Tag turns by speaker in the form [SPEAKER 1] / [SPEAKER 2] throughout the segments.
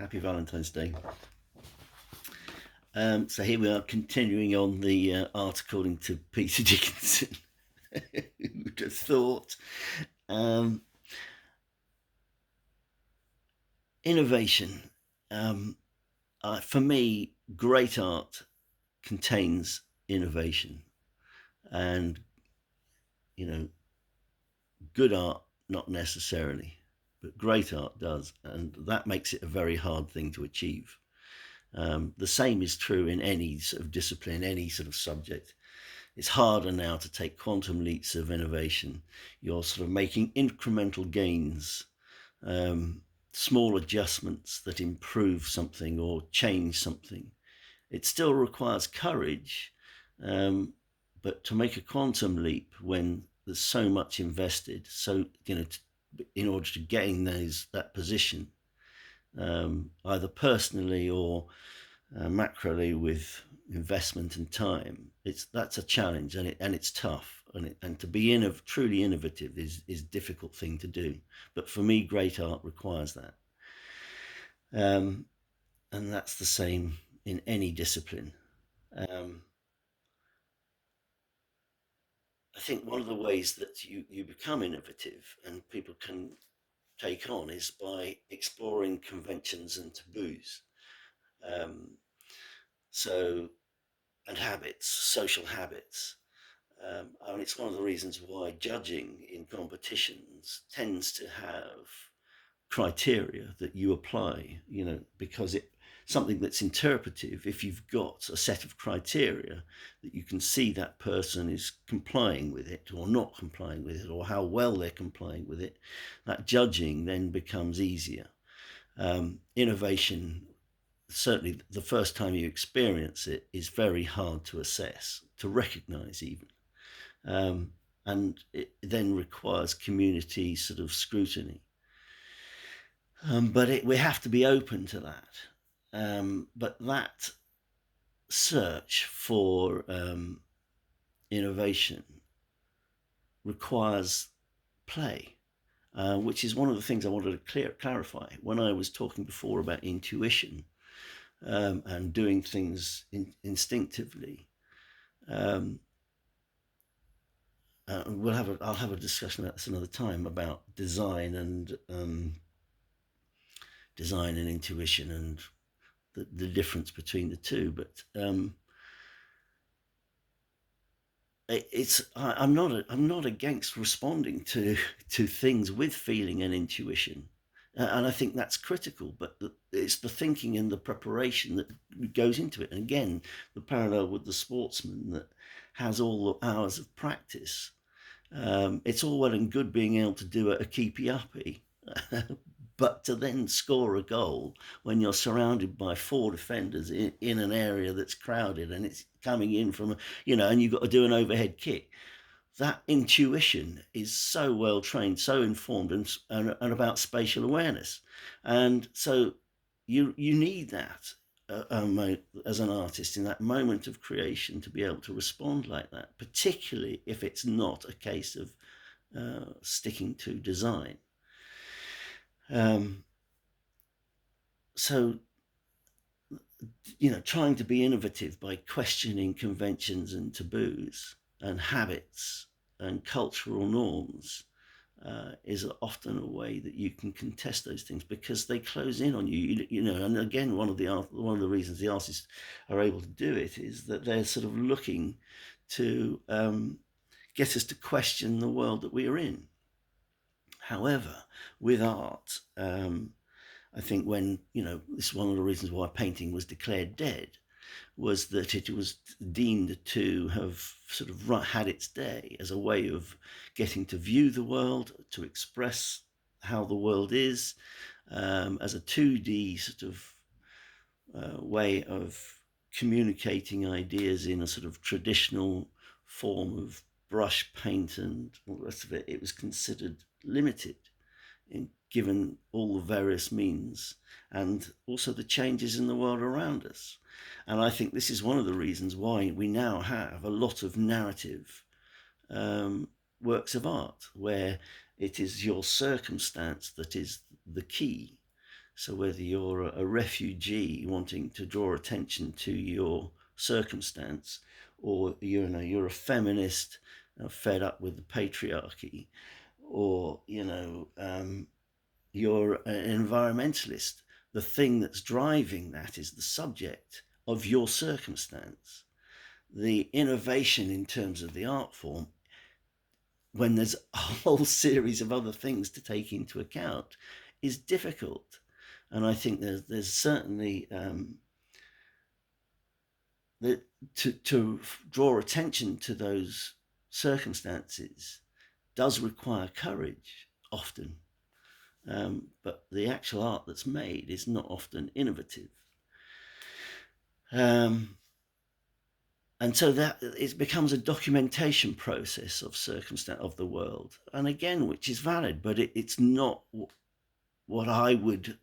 [SPEAKER 1] Happy Valentine's Day. So here we are continuing on the art according to Peter Dickinson. Who would have thought? Um, Innovation. Um, for me, great art contains innovation, and you know, good art not necessarily, but great art does, and that makes it a very hard thing to achieve. The same is true in any sort of discipline, any sort of subject. It's harder now to take quantum leaps of innovation. You're sort of making incremental gains, um, small adjustments that improve something or change something. It still requires courage, um, but to make a quantum leap when there's so much invested, so in order to gain that position, either personally or macroly with investment and time, that's a challenge, and it's tough, and to be truly innovative is a difficult thing to do. But for me, great art requires that, um, and that's the same in any discipline. Um, I think one of the ways that you become innovative and people can take on is by exploring conventions and taboos. Um, so and habits, social habits. And it's one of the reasons why judging in competitions tends to have criteria that you apply, because it something that's interpretive. If you've got a set of criteria that you can see that person is complying with it or not complying with it, or how well they're complying with it, that judging then becomes easier. Innovation, certainly the first time you experience it, is very hard to assess, to recognize even. Um, and it then requires community sort of scrutiny. But we have to be open to that. But that search for innovation requires play, which is one of the things I wanted to clarify when I was talking before about intuition, and doing things instinctively. Um, I'll have a discussion about this another time about design and intuition and the difference between the two. But I'm not against responding to things with feeling and intuition, and I think that's critical. But it's the thinking and the preparation that goes into it. And again, the parallel with the sportsman that has all the hours of practice. It's all well and good being able to do a keepy uppy, but to then score a goal when you're surrounded by four defenders in an area that's crowded and it's coming in from, and you've got to do an overhead kick. That intuition is so well trained, so informed, and about spatial awareness. And so you need that, as an artist, in that moment of creation, to be able to respond like that, particularly if it's not a case of sticking to design. Um, so, trying to be innovative by questioning conventions and taboos and habits and cultural norms is often a way that you can contest those things, because they close in on you. And again, one of the reasons the artists are able to do it is that they're sort of looking to get us to question the world that we are in. However, with art, I think this is one of the reasons why painting was declared dead, was that it was deemed to have sort of had its day as a way of getting to view the world, to express how the world is, as a 2D sort of way of communicating ideas in a sort of traditional form of brush paint and all the rest of it. It was considered limited, given all the various means and also the changes in the world around us. And I think this is one of the reasons why we now have a lot of narrative works of art, where it is your circumstance that is the key. So whether you're a refugee wanting to draw attention to your circumstance, or you're a feminist fed up with the patriarchy, or you're an environmentalist, the thing that's driving that is the subject of your circumstance. The innovation in terms of the art form, when there's a whole series of other things to take into account, is difficult. And I think there's certainly that to draw attention to those circumstances does require courage often, but the actual art that's made is not often innovative. And so that it becomes a documentation process of circumstance of the world, and again, which is valid, but it's not what I would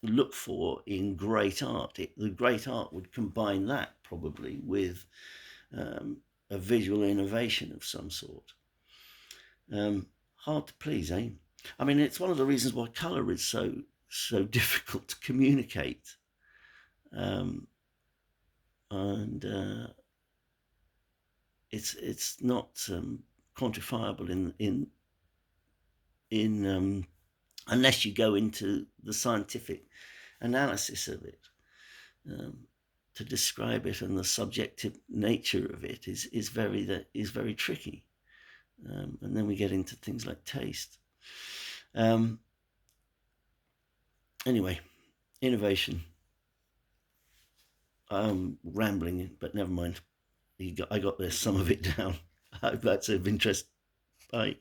[SPEAKER 1] look for in great art. The great art would combine that probably with a visual innovation of some sort. Hard to please, eh? I mean, it's one of the reasons why color is so difficult to communicate, and it's not quantifiable in unless you go into the scientific analysis of it. To describe it, and the subjective nature of it is very tricky. And then we get into things like taste. Anyway, innovation. I'm rambling, but never mind. I got some of it down. I hope that's of interest. Bye.